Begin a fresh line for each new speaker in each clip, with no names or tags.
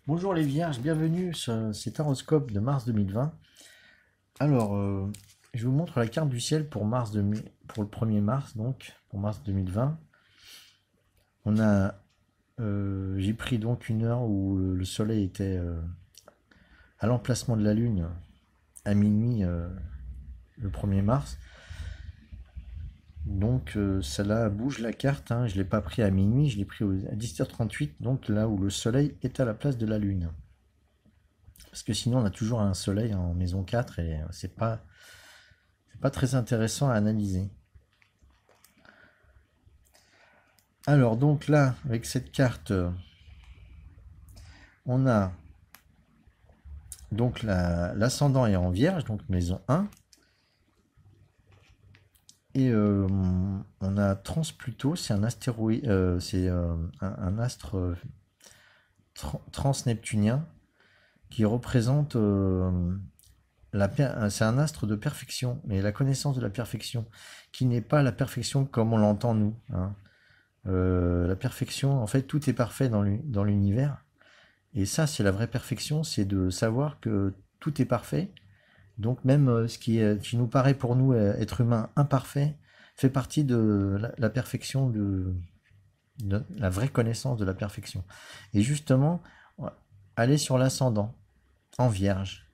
Bonjour les Vierges, bienvenue sur cet horoscope de mars 2020. Alors, je vous montre la carte du ciel pour pour le 1er mars, donc pour mars 2020. On a, j'ai pris donc une heure où le soleil était à l'emplacement de la lune à minuit le 1er mars. Donc cela bouge la carte, hein. Je ne l'ai pas pris à minuit, je l'ai pris à 17h38, donc là où le soleil est à la place de la lune. Parce que sinon on a toujours un soleil en maison 4 et c'est pas très intéressant à analyser. Alors donc là, avec cette carte, on a donc l'ascendant est en Vierge, donc maison 1. Et on a Trans-Pluto, c'est un astéroïde, c'est un astre transneptunien qui représente c'est un astre de perfection, mais la connaissance de la perfection, qui n'est pas la perfection comme on l'entend nous, hein. La perfection, en fait, tout est parfait dans l'univers. Et ça, c'est la vraie perfection, c'est de savoir que tout est parfait. Donc même qui nous paraît pour nous être humain imparfait, fait partie de la perfection, de la vraie connaissance de la perfection. Et justement, aller sur l'ascendant, en vierge.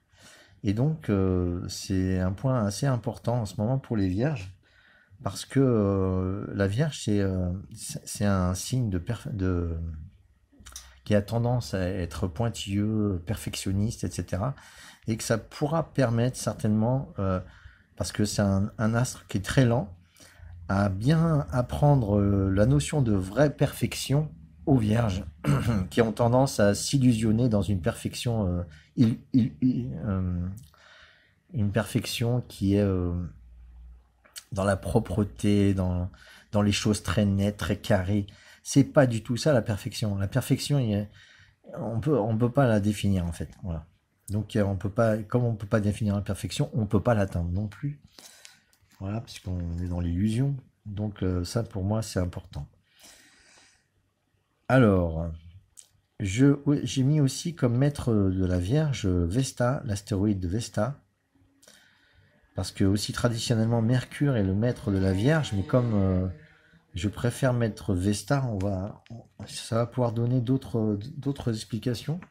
Et donc, c'est un point assez important en ce moment pour les vierges, parce que la vierge, c'est un signe qui a tendance à être pointilleux, perfectionniste, etc. Et que ça pourra permettre certainement, parce que c'est un astre qui est très lent, à bien apprendre la notion de vraie perfection aux vierges, qui ont tendance à s'illusionner dans une perfection, une perfection qui est dans la propreté, dans les choses très nettes, très carrées. C'est pas du tout ça la perfection. La perfection, on peut pas la définir en fait. Voilà. Donc on peut pas, comme on peut pas définir la perfection, on peut pas l'atteindre non plus. Voilà, puisqu'on est dans l'illusion. Donc ça pour moi c'est important. Alors, j'ai mis aussi comme maître de la Vierge Vesta, l'astéroïde de Vesta, parce que aussi traditionnellement Mercure est le maître de la Vierge, mais comme je préfère mettre Vesta, ça va pouvoir donner d'autres explications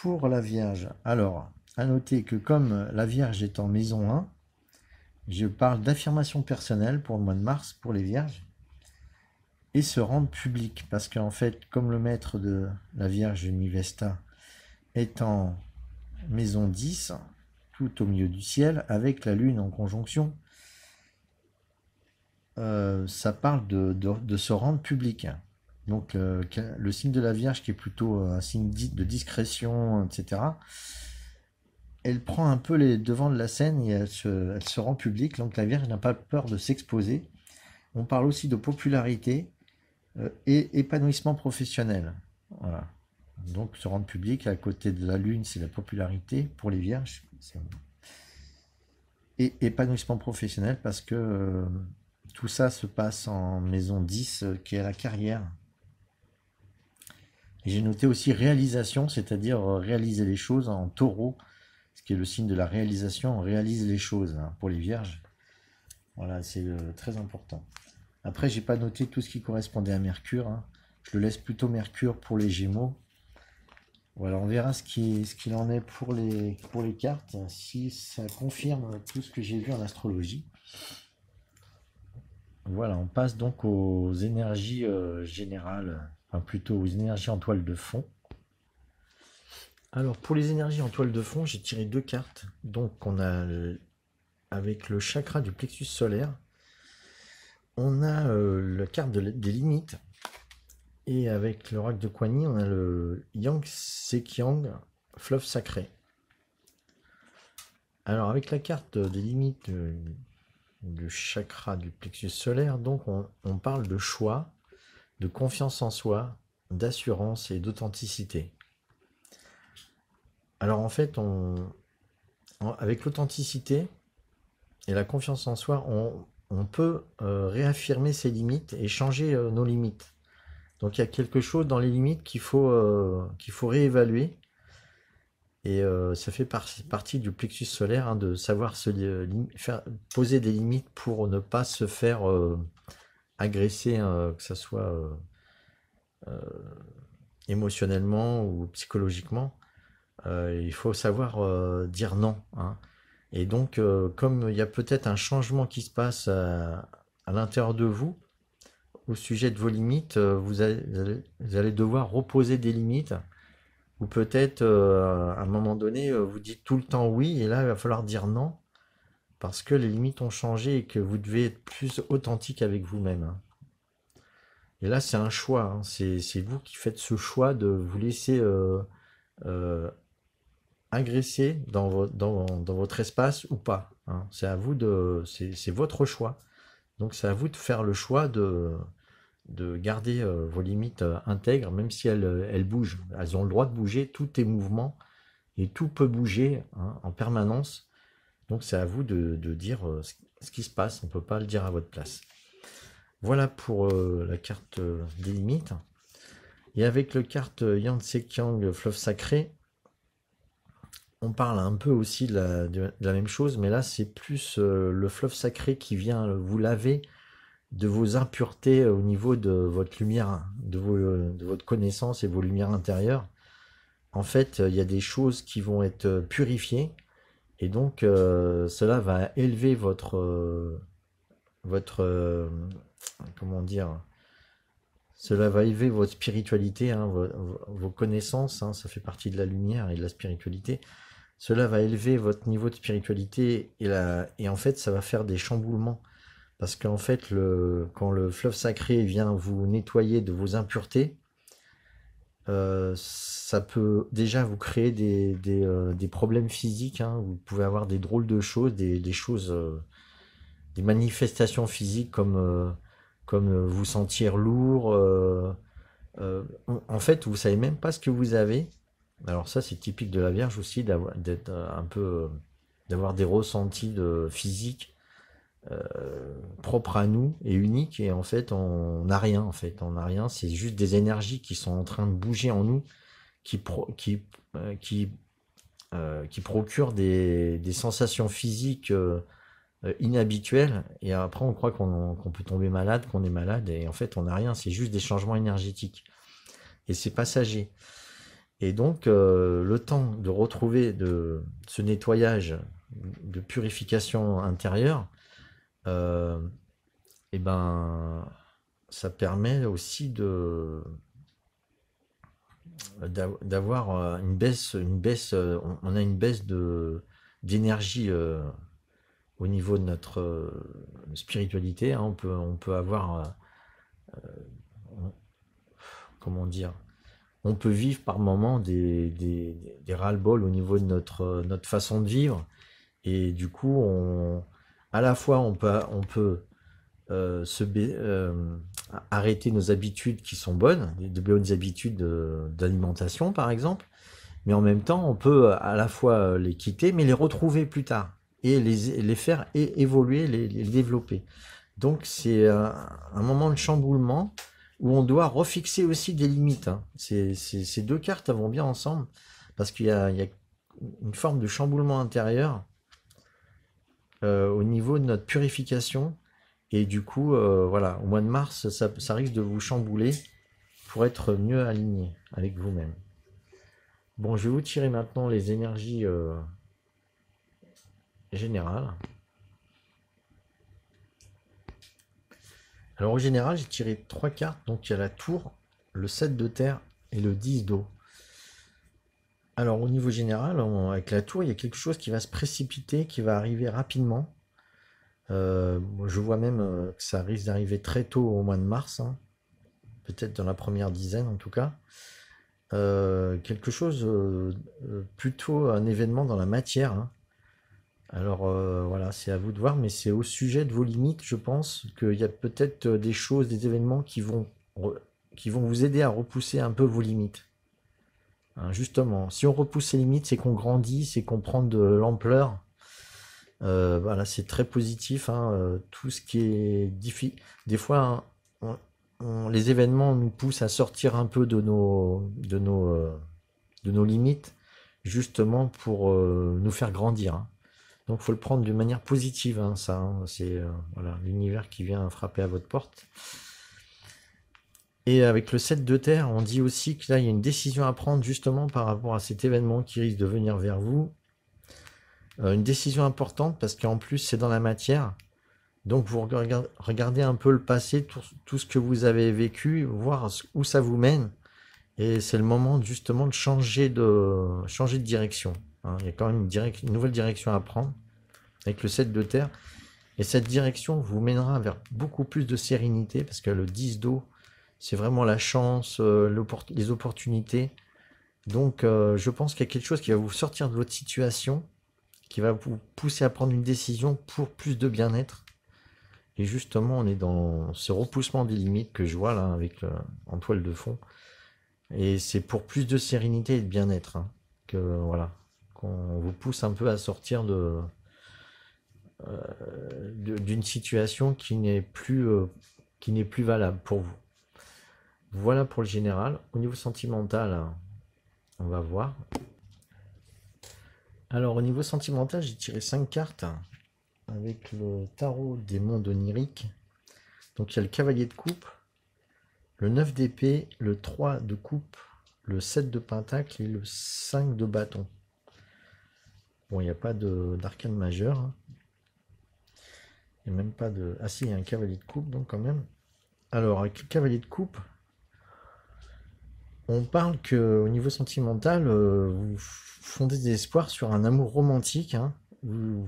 pour la Vierge. Alors, à noter que comme la Vierge est en maison 1, je parle d'affirmation personnelle pour le mois de mars pour les Vierges et se rendre public parce qu'en fait, comme le maître de la Vierge Vesta est en maison 10, tout au milieu du ciel, avec la Lune en conjonction, ça parle de se rendre public. Donc le signe de la Vierge qui est plutôt un signe de discrétion, etc., elle prend un peu les devants de la scène et elle se rend publique. Donc la Vierge n'a pas peur de s'exposer. On parle aussi de popularité et épanouissement professionnel. Voilà. Donc se rendre public à côté de la Lune, c'est la popularité pour les Vierges. Et épanouissement professionnel parce que tout ça se passe en maison 10 qui est la carrière. Et j'ai noté aussi réalisation, c'est-à-dire réaliser les choses en taureau, ce qui est le signe de la réalisation, on réalise les choses, hein, pour les vierges. Voilà, c'est très important. Après, j'ai pas noté tout ce qui correspondait à Mercure, hein. Je le laisse plutôt Mercure pour les Gémeaux. Voilà, on verra ce qu'il en est pour les cartes, si ça confirme tout ce que j'ai vu en astrologie. Voilà, on passe donc aux énergies générales, enfin plutôt aux énergies en toile de fond. Alors pour les énergies en toile de fond, j'ai tiré deux cartes. Donc on a avec le chakra du plexus solaire, on a la carte des limites. Et avec l'oracle de Kuan Yin, on a le Yang Sekiang, fleuve sacré. Alors avec la carte des limites du chakra du plexus solaire, donc on parle de choix, de confiance en soi, d'assurance et d'authenticité. Alors en fait, avec l'authenticité et la confiance en soi, on peut réaffirmer ses limites et changer nos limites. Donc il y a quelque chose dans les limites qu'il faut réévaluer. Et ça fait partie du plexus solaire, hein, de savoir poser des limites pour ne pas se faire agresser, que ce soit émotionnellement ou psychologiquement. Il faut savoir dire non, hein. Et donc, comme il y a peut-être un changement qui se passe à l'intérieur de vous, au sujet de vos limites, vous allez devoir reposer des limites, ou peut-être à un moment donné, vous dites tout le temps oui, et là, il va falloir dire non, parce que les limites ont changé et que vous devez être plus authentique avec vous-même, hein. Et là, c'est un choix, hein. C'est vous qui faites ce choix de vous laisser euh, agresser dans votre espace ou pas, hein. C'est à vous c'est votre choix. Donc c'est à vous de faire le choix de garder vos limites intègres, même si elles bougent. Elles ont le droit de bouger, tout est mouvement et tout peut bouger, hein, en permanence. Donc c'est à vous de dire ce qui se passe, on ne peut pas le dire à votre place. Voilà pour la carte des limites. Et avec le carte Yan-Tse-Kiang, fleuve sacré, on parle un peu aussi de la même chose, mais là c'est plus le fleuve sacré qui vient vous laver de vos impuretés au niveau de votre lumière, de votre connaissance et vos lumières intérieures. En fait, il y a des choses qui vont être purifiées, et donc cela va élever comment dire, cela va élever votre spiritualité, hein, vos connaissances, hein, ça fait partie de la lumière et de la spiritualité. Cela va élever votre niveau de spiritualité, et en fait, ça va faire des chamboulements. Parce qu'en fait, quand le fleuve sacré vient vous nettoyer de vos impuretés, ça peut déjà vous créer des problèmes physiques, hein. Vous pouvez avoir des drôles de choses, des choses, des manifestations physiques comme vous sentir lourd. En fait, vous savez même pas ce que vous avez. Alors ça, c'est typique de la Vierge aussi, d'être un peu, d'avoir des ressentis physiques propres à nous et uniques, et en fait on n'a rien, en fait on n'a rien, c'est juste des énergies qui sont en train de bouger en nous, qui procurent des sensations physiques inhabituelles, et après on croit qu'on peut tomber malade, qu'on est malade, et en fait on n'a rien, c'est juste des changements énergétiques et c'est passager. Et donc le temps de retrouver ce nettoyage de purification intérieure, et ben ça permet aussi d'avoir une baisse, on a une baisse d'énergie au niveau de notre spiritualité, hein. On peut avoir, comment dire, on peut vivre par moments des ras-le-bol au niveau de notre façon de vivre, et du coup à la fois on peut arrêter nos habitudes qui sont bonnes, de bonnes habitudes d'alimentation par exemple, mais en même temps on peut à la fois les quitter mais les retrouver plus tard, et les faire évoluer, les développer. Donc c'est un moment de chamboulement où on doit refixer aussi des limites, hein. Ces deux cartes vont bien ensemble, parce qu'il y a une forme de chamboulement intérieur au niveau de notre purification. Et du coup, voilà, au mois de mars, ça risque de vous chambouler pour être mieux aligné avec vous-même. Bon, je vais vous tirer maintenant les énergies générales. Alors, au général, j'ai tiré 3 cartes. Donc, il y a la tour, le 7 de terre et le 10 d'eau. Alors, au niveau général, avec la tour, il y a quelque chose qui va se précipiter, qui va arriver rapidement. Je vois même que ça risque d'arriver très tôt au mois de mars, hein. Peut-être dans la première dizaine en tout cas. Quelque chose, plutôt un événement dans la matière, hein. Alors voilà, c'est à vous de voir, mais c'est au sujet de vos limites, je pense qu'il y a peut-être des choses, des événements qui vont vous aider à repousser un peu vos limites, hein. Justement, si on repousse les limites, c'est qu'on grandit, c'est qu'on prend de l'ampleur. Voilà, c'est très positif, hein, tout ce qui est difficile. Des fois, hein, les événements nous poussent à sortir un peu de nos limites, justement pour nous faire grandir, hein. Donc, faut le prendre de manière positive, hein, ça, hein. C'est voilà, l'univers qui vient frapper à votre porte. Et avec le 7 de terre, on dit aussi que là, il y a une décision à prendre justement par rapport à cet événement qui risque de venir vers vous. Une décision importante parce qu'en plus, c'est dans la matière. Donc, vous regardez un peu le passé, tout ce que vous avez vécu, voir où ça vous mène. Et c'est le moment justement de changer de direction, hein. Il y a quand même une nouvelle direction à prendre avec le 7 de terre. Et cette direction vous mènera vers beaucoup plus de sérénité parce que le 10 d'eau, c'est vraiment la chance, les opportunités. Donc, je pense qu'il y a quelque chose qui va vous sortir de votre situation, qui va vous pousser à prendre une décision pour plus de bien-être. Et justement, on est dans ce repoussement des limites que je vois là avec en toile de fond. Et c'est pour plus de sérénité et de bien-être, hein, que voilà, qu'on vous pousse un peu à sortir d'une situation qui n'est plus valable pour vous. Voilà pour le général. Au niveau sentimental, on va voir. Alors au niveau sentimental, j'ai tiré 5 cartes avec le tarot des mondes oniriques. Donc il y a le cavalier de coupe, le 9 d'épée, le 3 de coupe, le 7 de pentacle et le 5 de bâton. Bon, il n'y a pas d'arcane majeur, hein. Il n'y a même pas de... Ah si, il y a un cavalier de coupe, donc quand même. Alors, avec le cavalier de coupe, on parle que au niveau sentimental, vous fondez des espoirs sur un amour romantique, hein. Vous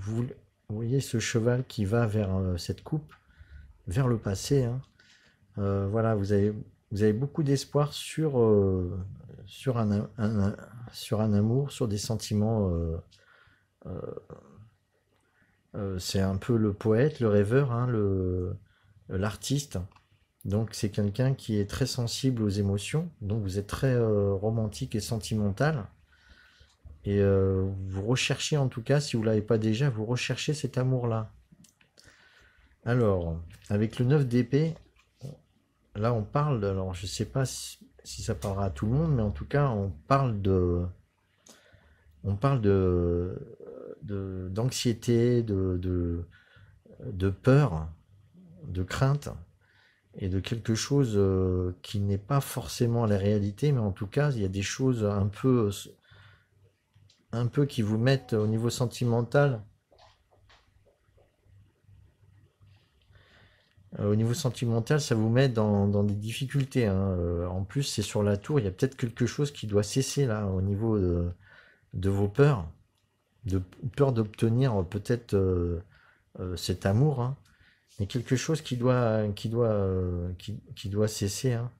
voyez ce cheval qui va vers cette coupe, vers le passé, hein. Voilà, vous avez beaucoup d'espoir sur sur un amour, sur des sentiments. C'est un peu le poète, le rêveur, hein, l'artiste. Donc c'est quelqu'un qui est très sensible aux émotions. Donc vous êtes très romantique et sentimental. Et vous recherchez en tout cas, si vous ne l'avez pas déjà, vous recherchez cet amour-là. Alors, avec le 9 d'épée, là on parle, alors je ne sais pas si ça parlera à tout le monde, mais en tout cas on parle d'anxiété, de peur, de crainte, et de quelque chose qui n'est pas forcément la réalité, mais en tout cas, il y a des choses un peu qui vous mettent au niveau sentimental. Au niveau sentimental, ça vous met dans des difficultés, hein. En plus, c'est sur la tour, il y a peut-être quelque chose qui doit cesser là, au niveau de vos peurs, de peur d'obtenir peut-être cet amour, hein. Il y a quelque chose qui doit cesser, hein.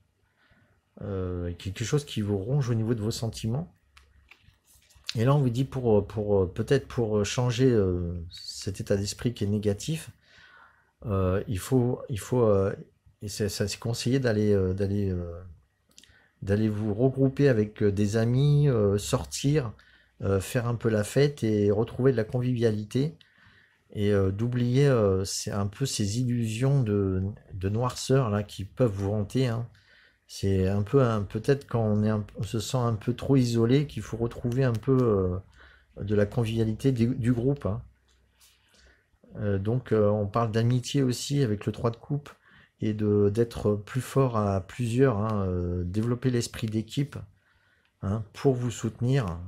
Quelque chose qui vous ronge au niveau de vos sentiments. Et là, on vous dit peut-être pour changer cet état d'esprit qui est négatif, et ça c'est conseillé d'aller vous regrouper avec des amis, sortir, faire un peu la fête et retrouver de la convivialité et d'oublier c'est un peu ces illusions de noirceur là qui peuvent vous hanter, hein. C'est un peu peut-être quand on se sent un peu trop isolé qu'il faut retrouver un peu de la convivialité du groupe, hein. Donc on parle d'amitié aussi avec le 3 de coupe et d'être plus fort à plusieurs, hein, développer l'esprit d'équipe, hein, pour vous soutenir,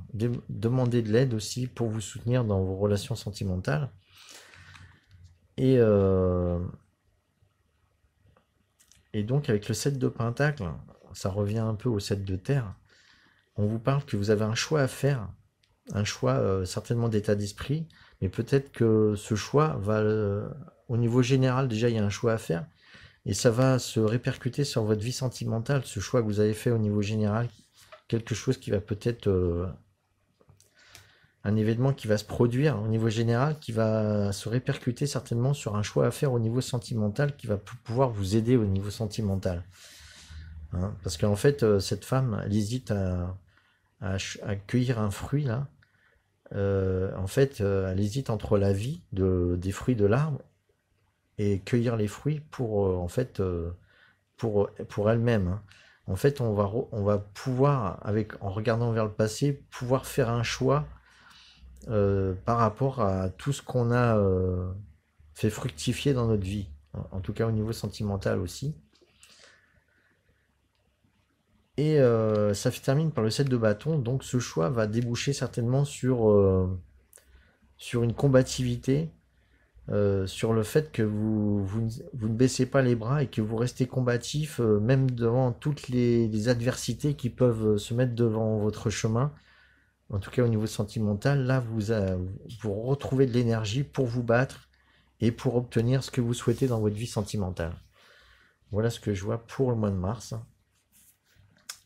demander de l'aide aussi pour vous soutenir dans vos relations sentimentales. Et, et donc avec le 7 de pentacle, ça revient un peu au 7 de terre, on vous parle que vous avez un choix à faire, un choix certainement d'état d'esprit, mais peut-être que ce choix va, au niveau général déjà il y a un choix à faire, et ça va se répercuter sur votre vie sentimentale, ce choix que vous avez fait au niveau général, quelque chose qui va peut-être... un événement qui va se produire au niveau général, qui va se répercuter certainement sur un choix à faire au niveau sentimental, qui va pouvoir vous aider au niveau sentimental, hein. Parce qu'en fait, cette femme, elle hésite à cueillir un fruit, là. En fait, elle hésite entre la vie des fruits de l'arbre et cueillir les fruits pour, en fait, pour elle-même, hein. En fait, on va pouvoir, en regardant vers le passé, pouvoir faire un choix par rapport à tout ce qu'on a fait fructifier dans notre vie, en tout cas au niveau sentimental aussi. Et ça se termine par le 7 de bâton, donc ce choix va déboucher certainement sur une combativité, sur le fait que vous ne baissez pas les bras et que vous restez combatif, même devant toutes les adversités qui peuvent se mettre devant votre chemin. En tout cas au niveau sentimental, là vous retrouvez de l'énergie pour vous battre et pour obtenir ce que vous souhaitez dans votre vie sentimentale. Voilà ce que je vois pour le mois de mars.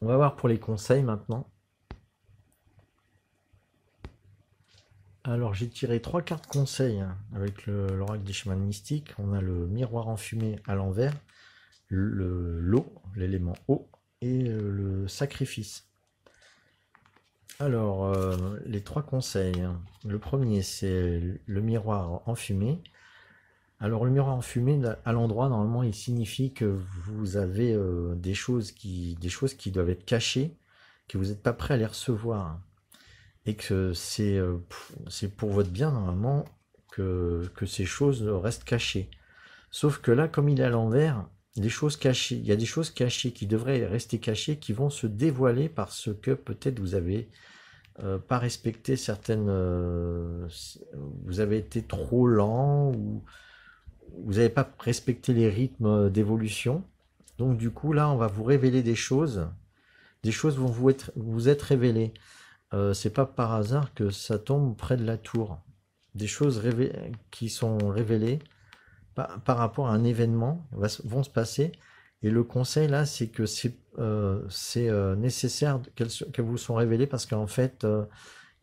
On va voir pour les conseils maintenant. Alors j'ai tiré 3 cartes conseils avec l'oracle des chemins mystiques. On a le miroir enfumé à l'envers, l'eau, l'élément eau, et le sacrifice. Alors les 3 conseils. Le premier c'est le miroir enfumé. Alors le miroir enfumé à l'endroit normalement il signifie que vous avez des choses qui doivent être cachées, que vous n'êtes pas prêt à les recevoir et que c'est pour votre bien normalement que ces choses restent cachées. Sauf que là, comme il est à l'envers, les choses cachées, il y a des choses cachées qui devraient rester cachées, qui vont se dévoiler parce que peut-être vous avez pas respecté certaines, vous avez été trop lent ou vous n'avez pas respecté les rythmes d'évolution. Donc du coup là, on va vous révéler des choses vont vous être révélées. C'est pas par hasard que ça tombe près de la tour. Des choses qui sont révélées par rapport à un événement vont se passer. Et le conseil là, c'est que c'est nécessaire qu'elles vous sont révélées parce qu'en fait,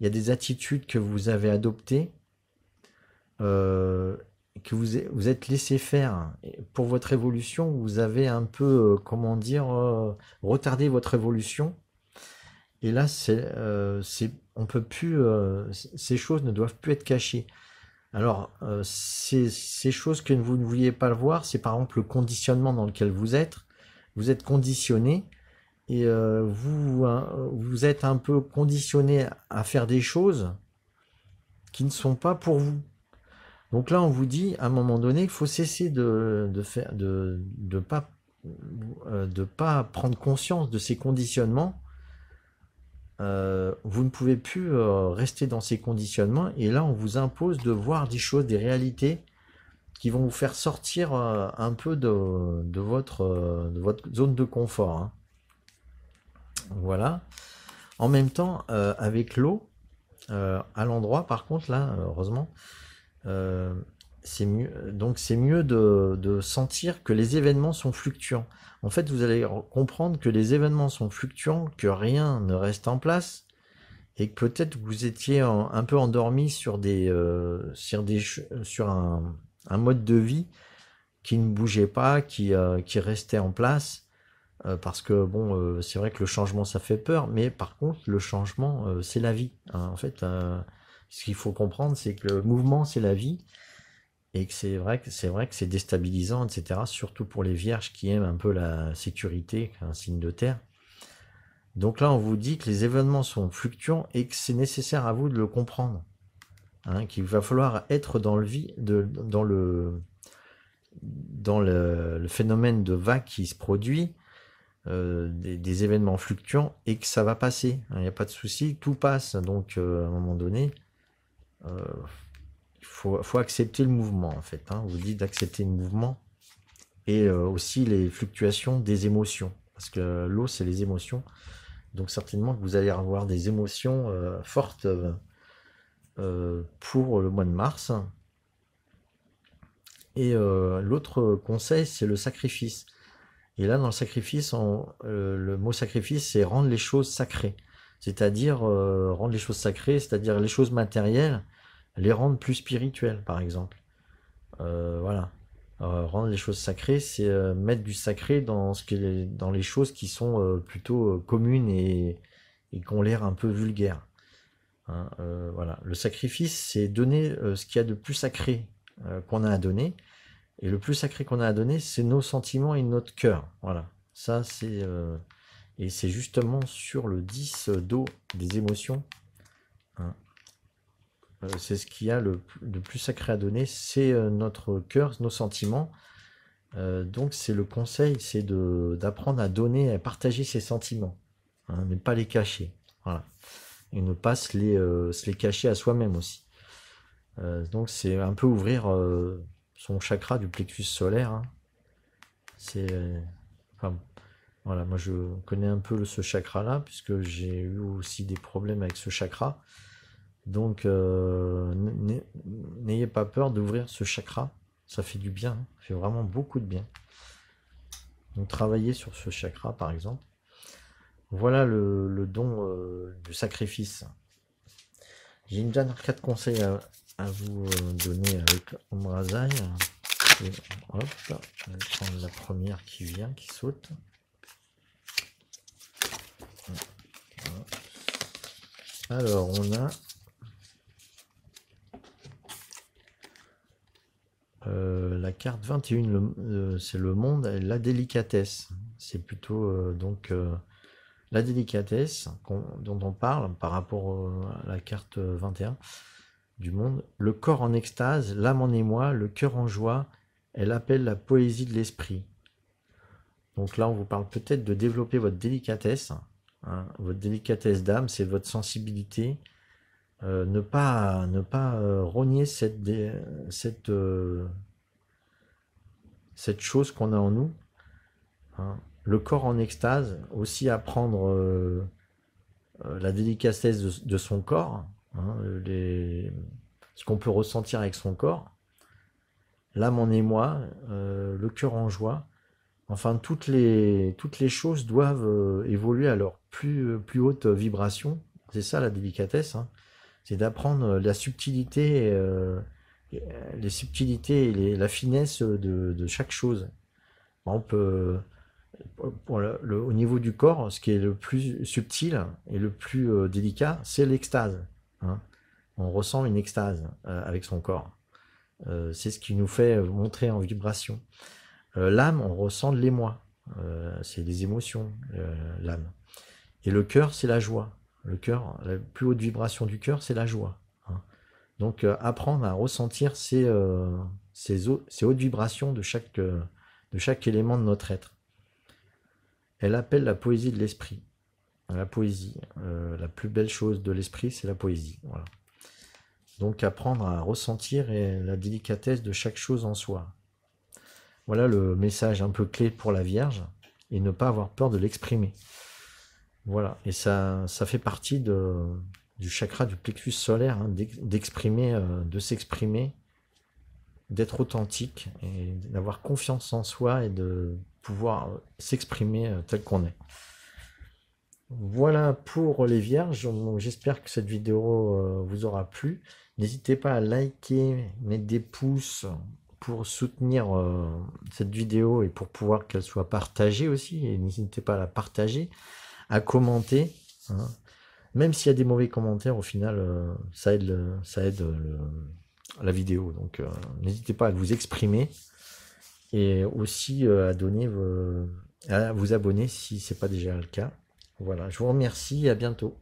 il y a des attitudes que vous avez adoptées, que vous êtes laissé faire pour votre évolution. Vous avez un peu, comment dire, retardé votre évolution. Et là, on peut plus, ces choses ne doivent plus être cachées. Alors, ces choses que vous ne vouliez pas le voir, c'est par exemple le conditionnement dans lequel vous êtes. Vous êtes conditionné et vous êtes un peu conditionné à faire des choses qui ne sont pas pour vous. Donc là, on vous dit à un moment donné qu'il faut cesser de pas prendre conscience de ces conditionnements. Vous ne pouvez plus rester dans ces conditionnements et là on vous impose de voir des choses, des réalités qui vont vous faire sortir un peu de votre zone de confort, hein. Voilà. En même temps, avec l'eau, à l'endroit par contre là, heureusement, c'est mieux. Donc c'est mieux de sentir que les événements sont fluctuants. En fait, vous allez comprendre que les événements sont fluctuants, que rien ne reste en place, et que peut-être vous étiez un peu endormi sur un mode de vie qui ne bougeait pas, qui restait en place, parce que bon, c'est vrai que le changement ça fait peur, mais par contre le changement c'est la vie, hein. En fait, ce qu'il faut comprendre, c'est que le mouvement c'est la vie. Et que c'est vrai que c'est déstabilisant, etc. Surtout pour les vierges qui aiment un peu la sécurité, un signe de terre. Donc là, on vous dit que les événements sont fluctuants et que c'est nécessaire à vous de le comprendre, hein, qu'il va falloir être dans le phénomène de vague qui se produit, des événements fluctuants, et que ça va passer. Il n'y a pas de souci, tout passe. Donc à un moment donné, faut accepter le mouvement en fait, hein. On vous dit d'accepter le mouvement et aussi les fluctuations des émotions, parce que l'eau c'est les émotions, donc certainement que vous allez avoir des émotions fortes pour le mois de mars. Et l'autre conseil c'est le sacrifice. Et là dans le sacrifice, le mot sacrifice c'est rendre les choses sacrées, c'est-à-dire rendre les choses sacrées, c'est-à-dire les choses matérielles, les rendre plus spirituelles, par exemple. Voilà. Rendre les choses sacrées, c'est mettre du sacré dans les choses qui sont plutôt communes et qui ont l'air un peu vulgaires, hein. Voilà. Le sacrifice, c'est donner ce qu'il y a de plus sacré qu'on a à donner. Et le plus sacré qu'on a à donner, c'est nos sentiments et notre cœur. Voilà. Ça, c'est... et c'est justement sur le 10 d'eau des émotions. Hein. C'est ce qu'il y a le plus sacré à donner, c'est notre cœur, nos sentiments. Donc c'est le conseil, c'est d'apprendre à donner, à partager ses sentiments, hein, ne pas les cacher, voilà, et ne pas se les cacher à soi-même aussi. Donc c'est un peu ouvrir son chakra du plexus solaire. Hein. C'est, enfin, voilà, moi je connais un peu ce chakra-là puisque j'ai eu aussi des problèmes avec ce chakra. Donc n'ayez pas peur d'ouvrir ce chakra. Ça fait du bien, hein. Ça fait vraiment beaucoup de bien. Donc travailler sur ce chakra par exemple. Voilà le don du sacrifice. J'ai une dernière 4 conseils à vous donner avec Omrazai. Et hop, je vais prendre la première qui vient, qui saute. Voilà. Alors on a la carte 21, c'est le monde et la délicatesse. C'est plutôt donc la délicatesse dont on parle par rapport à la carte 21 du monde. Le corps en extase, l'âme en émoi, le cœur en joie. Elle appelle la poésie de l'esprit. Donc là, on vous parle peut-être de développer votre délicatesse. Hein. Votre délicatesse d'âme, c'est votre sensibilité. Ne pas rogner cette chose qu'on a en nous. Hein. Le corps en extase, aussi apprendre la délicatesse de son corps, hein, ce qu'on peut ressentir avec son corps, l'âme en émoi, le cœur en joie. Enfin, toutes les choses doivent évoluer à leur plus haute vibration. C'est ça la délicatesse, hein. C'est d'apprendre la subtilité, les subtilités et la finesse de chaque chose. Par exemple, au niveau du corps, ce qui est le plus subtil et le plus délicat, c'est l'extase. Hein. On ressent une extase avec son corps. C'est ce qui nous fait montrer en vibration. L'âme, on ressent de l'émoi. C'est des émotions, l'âme. Et le cœur, c'est la joie. Le cœur, la plus haute vibration du cœur, c'est la joie. Hein. Donc, apprendre à ressentir ces hautes vibrations de chaque élément de notre être. Elle appelle la poésie de l'esprit. La poésie, la plus belle chose de l'esprit, c'est la poésie. Voilà. Donc apprendre à ressentir la délicatesse de chaque chose en soi. Voilà le message un peu clé pour la Vierge, et ne pas avoir peur de l'exprimer. Voilà, et ça fait partie du chakra du plexus solaire, hein, d'exprimer, de s'exprimer, d'être authentique, et d'avoir confiance en soi, et de pouvoir s'exprimer tel qu'on est. Voilà pour les Vierges. J'espère que cette vidéo vous aura plu. N'hésitez pas à liker, mettre des pouces pour soutenir cette vidéo et pour pouvoir qu'elle soit partagée aussi. Et n'hésitez pas à la partager, à commenter. Hein. Même s'il y a des mauvais commentaires, au final, ça aide, la vidéo. Donc n'hésitez pas à vous exprimer et aussi à vous abonner si ce n'est pas déjà le cas. Voilà, je vous remercie et à bientôt.